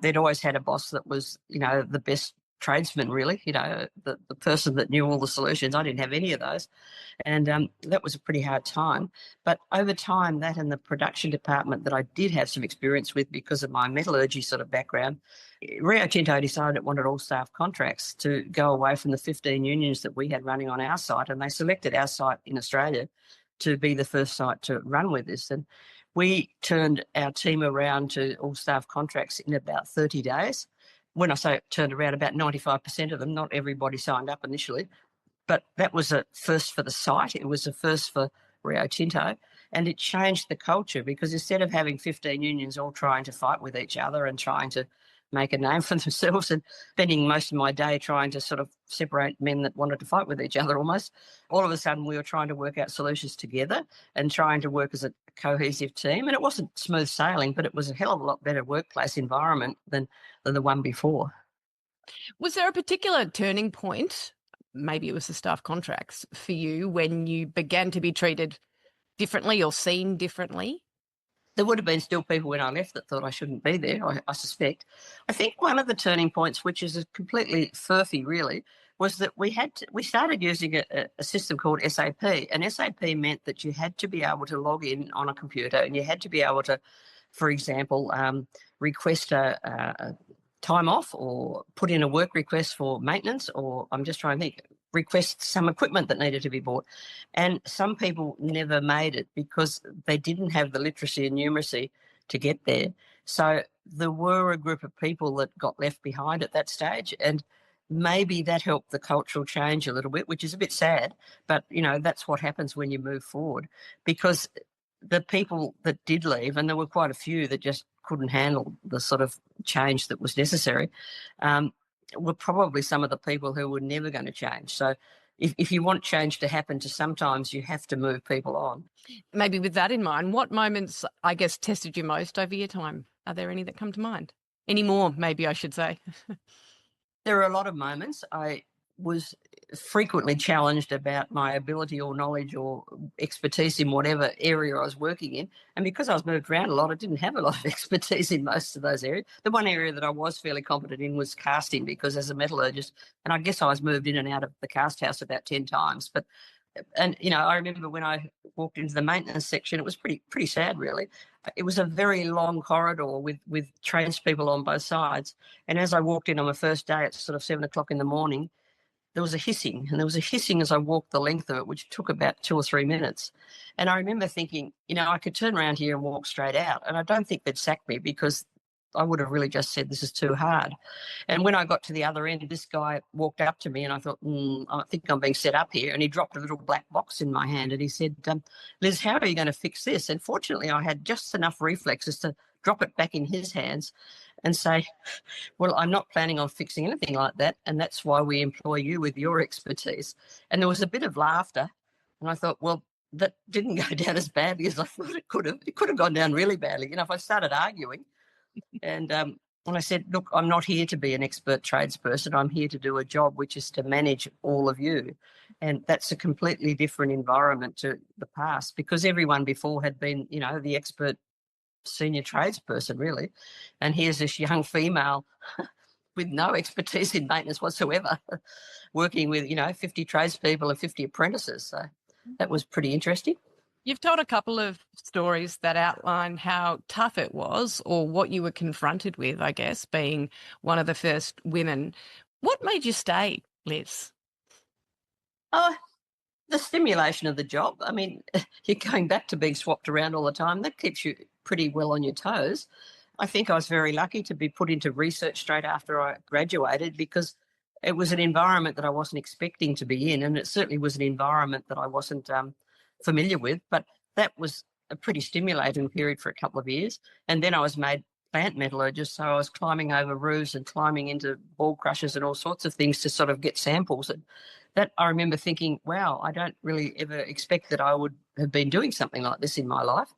They'd always had a boss that was, the best tradesman, really, the person that knew all the solutions. I didn't have any of those. And that was a pretty hard time. But over time, that and the production department that I did have some experience with because of my metallurgy sort of background, Rio Tinto decided it wanted all staff contracts to go away from the 15 unions that we had running on our site. And they selected our site in Australia to be the first site to run with this. And we turned our team around to all staff contracts in about 30 days. When I say turned around, about 95% of them, not everybody signed up initially, but that was a first for the site. It was a first for Rio Tinto, and it changed the culture because instead of having 15 unions all trying to fight with each other and trying to make a name for themselves and spending most of my day trying to sort of separate men that wanted to fight with each other almost, all of a sudden we were trying to work out solutions together and trying to work as a cohesive team. And it wasn't smooth sailing, but it was a hell of a lot better workplace environment than the one before. Was there a particular turning point, maybe it was the staff contracts, for you when you began to be treated differently or seen differently? There would have been still people when I left that thought I shouldn't be there, I suspect. I think one of the turning points, which is completely furphy really, was that we started using a system called SAP, and SAP meant that you had to be able to log in on a computer and you had to be able to, for example, request a time off or put in a work request for maintenance, or I'm just trying to think, request some equipment that needed to be bought. And some people never made it because they didn't have the literacy and numeracy to get there. So there were a group of people that got left behind at that stage, and maybe that helped the cultural change a little bit, which is a bit sad, but that's what happens when you move forward, because the people that did leave, and there were quite a few that just couldn't handle the sort of change that was necessary, were probably some of the people who were never going to change. So if you want change to happen, sometimes you have to move people on. Maybe with that in mind, what moments, I guess, tested you most over your time? Are there any that come to mind? Any more, maybe I should say? There are a lot of moments. I was frequently challenged about my ability or knowledge or expertise in whatever area I was working in. And because I was moved around a lot, I didn't have a lot of expertise in most of those areas. The one area that I was fairly competent in was casting, because as a metallurgist, and I guess I was moved in and out of the cast house about 10 times. And I remember when I walked into the maintenance section, it was pretty sad, really. It was a very long corridor with tradespeople on both sides. And as I walked in on my first day at sort of 7 o'clock in the morning, there was a hissing, and there was a hissing as I walked the length of it, which took about 2 or 3 minutes. And I remember thinking, I could turn around here and walk straight out, and I don't think they'd sack me because I would have really just said, this is too hard. And when I got to the other end, this guy walked up to me and I thought, I think I'm being set up here. And he dropped a little black box in my hand and he said, Liz, how are you going to fix this? And fortunately, I had just enough reflexes to drop it back in his hands and say, well, I'm not planning on fixing anything like that, and that's why we employ you with your expertise. And there was a bit of laughter, and I thought, well, that didn't go down as badly as I thought it could have. It could have gone down really badly, if I started arguing. And I said, look, I'm not here to be an expert tradesperson. I'm here to do a job which is to manage all of you. And that's a completely different environment to the past, because everyone before had been, the expert senior tradesperson, really. And here's this young female with no expertise in maintenance whatsoever, working with, 50 tradespeople and 50 apprentices. So that was pretty interesting. You've told a couple of stories that outline how tough it was, or what you were confronted with, I guess, being one of the first women. What made you stay, Liz? The stimulation of the job. I mean, you're going back to being swapped around all the time. That keeps you pretty well on your toes. I think I was very lucky to be put into research straight after I graduated, because it was an environment that I wasn't expecting to be in, and it certainly was an environment that I wasn't familiar with. But that was a pretty stimulating period for a couple of years. And then I was made plant metallurgist, so I was climbing over roofs and climbing into ball crushers and all sorts of things to sort of get samples. And that I remember thinking, wow, I don't really ever expect that I would have been doing something like this in my life.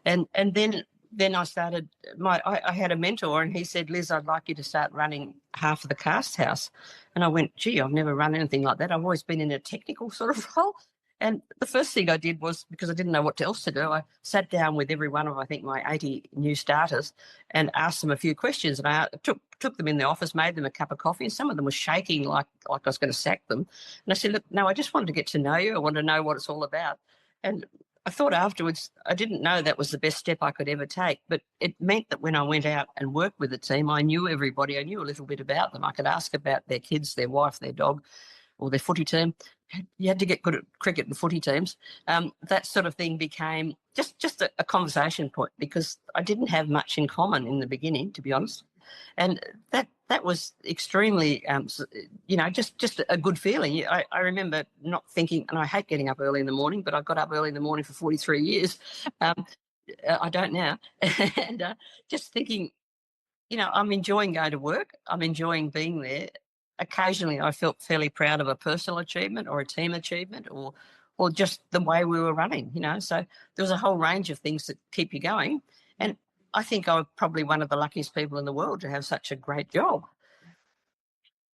And then I started, I had a mentor, and he said, Liz, I'd like you to start running half of the cast house. And I went, gee, I've never run anything like that. I've always been in a technical sort of role. And the first thing I did was, because I didn't know what else to do, I sat down with every one of, I think, my 80 new starters and asked them a few questions. And I took them in the office, made them a cup of coffee, and some of them were shaking like I was going to sack them. And I said, look, no, I just wanted to get to know you. I want to know what it's all about. And I thought afterwards, I didn't know that was the best step I could ever take, but it meant that when I went out and worked with the team, I knew everybody. I knew a little bit about them. I could ask about their kids, their wife, their dog, or their footy team. You had to get good at cricket and footy teams. That sort of thing became just a conversation point, because I didn't have much in common in the beginning, to be honest. And that was extremely, just a good feeling. I remember not thinking, and I hate getting up early in the morning, but I got up early in the morning for 43 years. I don't now. And just thinking, I'm enjoying going to work. I'm enjoying being there. Occasionally I felt fairly proud of a personal achievement or a team achievement or just the way we were running, So there was a whole range of things that keep you going. And I think I was probably one of the luckiest people in the world to have such a great job.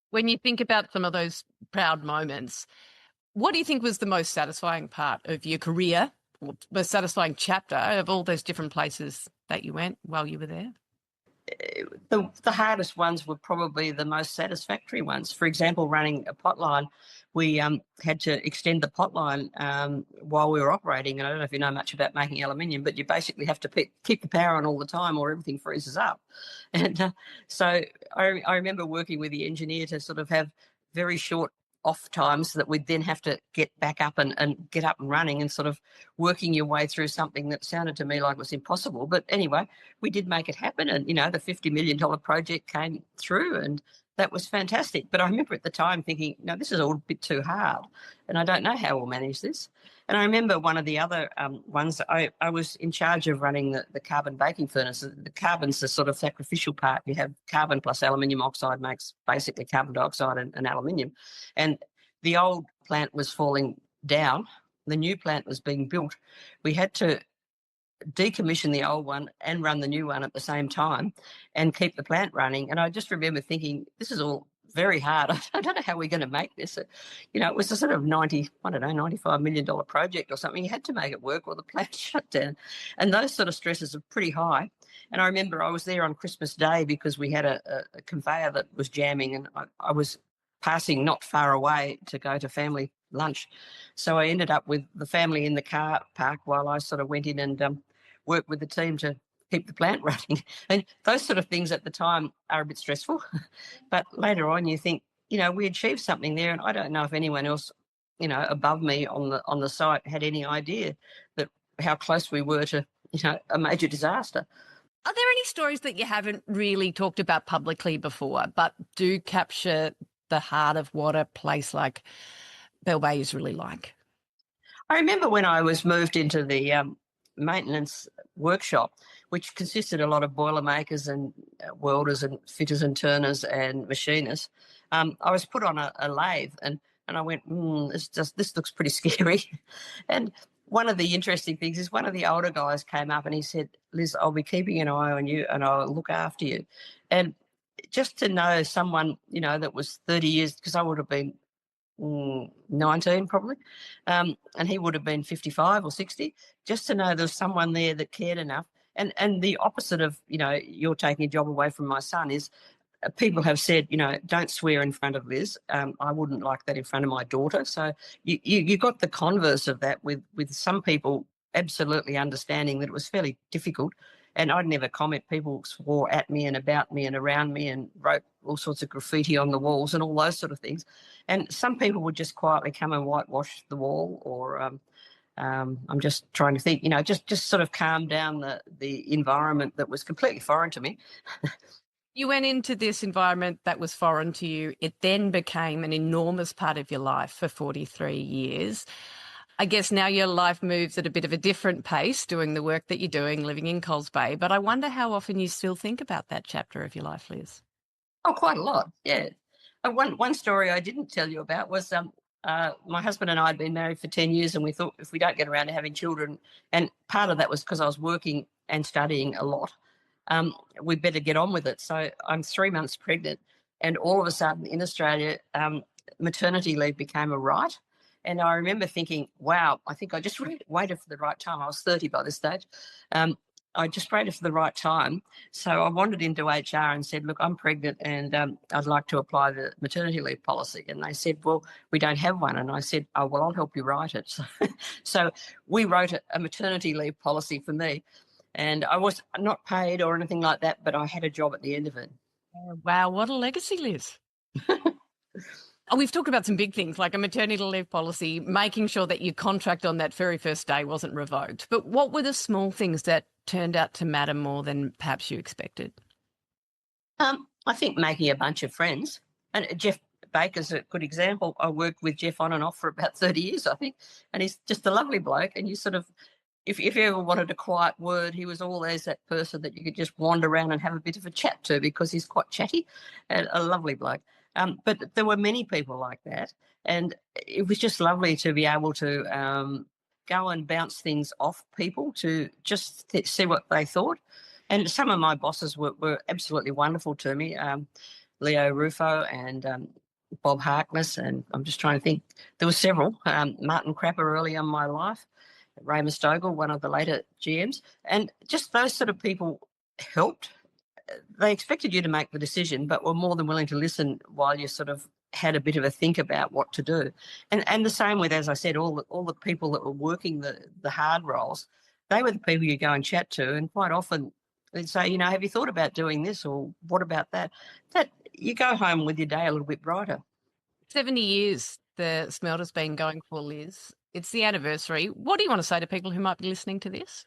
When you think about some of those proud moments, what do you think was the most satisfying part of your career, or most satisfying chapter of all those different places that you went while you were there? The hardest ones were probably the most satisfactory ones. For example, running a pot line, we had to extend the pot line while we were operating. And I don't know if you know much about making aluminium, but you basically have to keep the power on all the time or everything freezes up. And so I remember working with the engineer to sort of have very short off times that we'd then have to get back up and get up and running, and sort of working your way through something that sounded to me like it was impossible. But anyway, we did make it happen, and the $50 million project came through, and that was fantastic. But I remember at the time thinking, no, this is all a bit too hard, and I don't know how we'll manage this. And I remember one of the other ones, I was in charge of running the carbon baking furnace. The carbon's the sort of sacrificial part. You have carbon plus aluminium oxide makes basically carbon dioxide and aluminium. And the old plant was falling down. The new plant was being built. We had to decommission the old one and run the new one at the same time and keep the plant running. And I just remember thinking, this is all very hard. I don't know how we're going to make this. It was a sort of $95 million project or something. You had to make it work or the plant shut down. And those sort of stresses are pretty high. And I remember I was there on Christmas Day because we had a conveyor that was jamming, and I was passing not far away to go to family lunch. So I ended up with the family in the car park while I sort of went in and worked with the team to keep the plant running. And those sort of things at the time are a bit stressful. But later on you think, we achieved something there, and I don't know if anyone else, above me on the site had any idea that how close we were to, a major disaster. Are there any stories that you haven't really talked about publicly before, but do capture the heart of what a place like Bell Bay is really like? I remember when I was moved into the maintenance workshop, which consisted a lot of boilermakers and welders and fitters and turners and machinists. I was put on a lathe, and I went, this looks pretty scary. And one of the interesting things is one of the older guys came up and he said, Liz, I'll be keeping an eye on you and I'll look after you. And just to know someone, that was 30 years, because I would have been 19 probably, and he would have been 55 or 60, just to know there's someone there that cared enough. And the opposite of, you're taking a job away from my son is people have said, don't swear in front of Liz. I wouldn't like that in front of my daughter. So you got the converse of that with some people absolutely understanding that it was fairly difficult. And I'd never comment. People swore at me and about me and around me and wrote all sorts of graffiti on the walls and all those sort of things. And some people would just quietly come and whitewash the wall, or I'm just trying to think, just sort of calm down the environment that was completely foreign to me. You went into this environment that was foreign to you. It then became an enormous part of your life for 43 years. I guess now your life moves at a bit of a different pace, doing the work that you're doing, living in Coles Bay. But I wonder how often you still think about that chapter of your life, Liz. Oh, quite a lot, yeah. One story I didn't tell you about was my husband and I had been married for 10 years, and we thought if we don't get around to having children, and part of that was because I was working and studying a lot, we better get on with it. So I'm 3 months pregnant, and all of a sudden in Australia, maternity leave became a right. And I remember thinking, wow, I think I just waited for the right time. I was 30 by this stage. I just waited for the right time. So I wandered into HR and said, look, I'm pregnant and I'd like to apply the maternity leave policy. And they said, well, we don't have one. And I said, oh, well, I'll help you write it. So we wrote a maternity leave policy for me. And I was not paid or anything like that, but I had a job at the end of it. Wow, what a legacy, Liz. We've talked about some big things like a maternity leave policy, making sure that your contract on that very first day wasn't revoked. But what were the small things that turned out to matter more than perhaps you expected? I think making a bunch of friends. And Jeff Baker's a good example. I worked with Jeff on and off for about 30 years, I think. And he's just a lovely bloke. And you sort of, if you ever wanted a quiet word, he was always that person that you could just wander around and have a bit of a chat to because he's quite chatty and a lovely bloke. But there were many people like that. And it was just lovely to be able to go and bounce things off people to just see what they thought. And some of my bosses were absolutely wonderful to me. Leo Rufo and Bob Harkness, and I'm just trying to think. There were several. Martin Crapper early in my life, Ray Mustogel, one of the later GMs. And just those sort of people helped. They expected you to make the decision, but were more than willing to listen while you sort of had a bit of a think about what to do. And the same with, as I said, all the people that were working the hard roles, they were the people you go and chat to, and quite often they'd say, have you thought about doing this, or what about that? That you go home with your day a little bit brighter. 70 years the Smelter's been going for, Liz. It's the anniversary. What do you want to say to people who might be listening to this?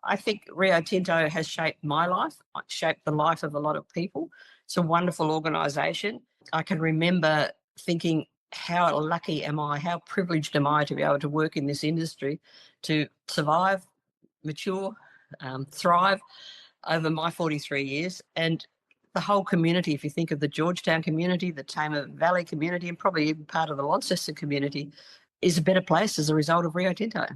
I think Rio Tinto has shaped my life, shaped the life of a lot of people. It's a wonderful organisation. I can remember thinking, how lucky am I, how privileged am I to be able to work in this industry, to survive, mature, thrive over my 43 years. And the whole community, if you think of the Georgetown community, the Tamar Valley community, and probably even part of the Launceston community, is a better place as a result of Rio Tinto.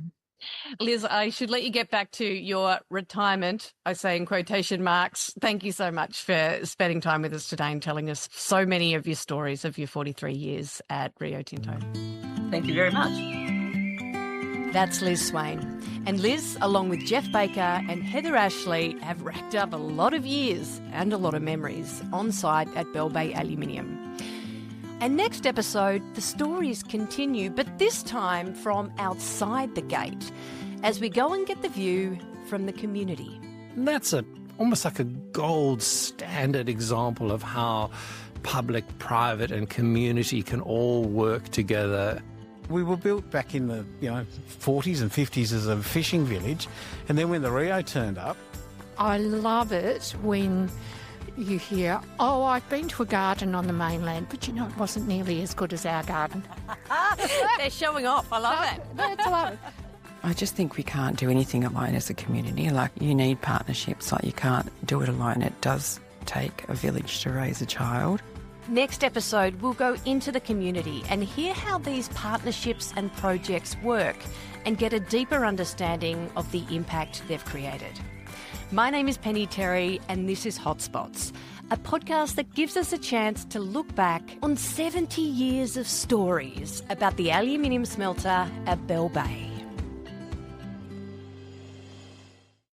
Liz, I should let you get back to your retirement, I say in quotation marks. Thank you so much for spending time with us today and telling us so many of your stories of your 43 years at Rio Tinto. Thank you very much. That's Liz Swain. And Liz, along with Jeff Baker and Heather Ashley, have racked up a lot of years and a lot of memories on site at Bell Bay Aluminium. And next episode, the stories continue, but this time from outside the gate, as we go and get the view from the community. And that's almost like a gold standard example of how public, private and community can all work together. We were built back in the 40s and 50s as a fishing village, and then when the Rio turned up... I love it when you hear, oh, I've been to a garden on the mainland, but it wasn't nearly as good as our garden. They're showing off. I love it. I love it. I just think we can't do anything alone as a community. Like, you need partnerships. Like, you can't do it alone. It does take a village to raise a child. Next episode, we'll go into the community and hear how these partnerships and projects work and get a deeper understanding of the impact they've created. My name is Penny Terry and this is Hotspots, a podcast that gives us a chance to look back on 70 years of stories about the aluminium smelter at Bell Bay.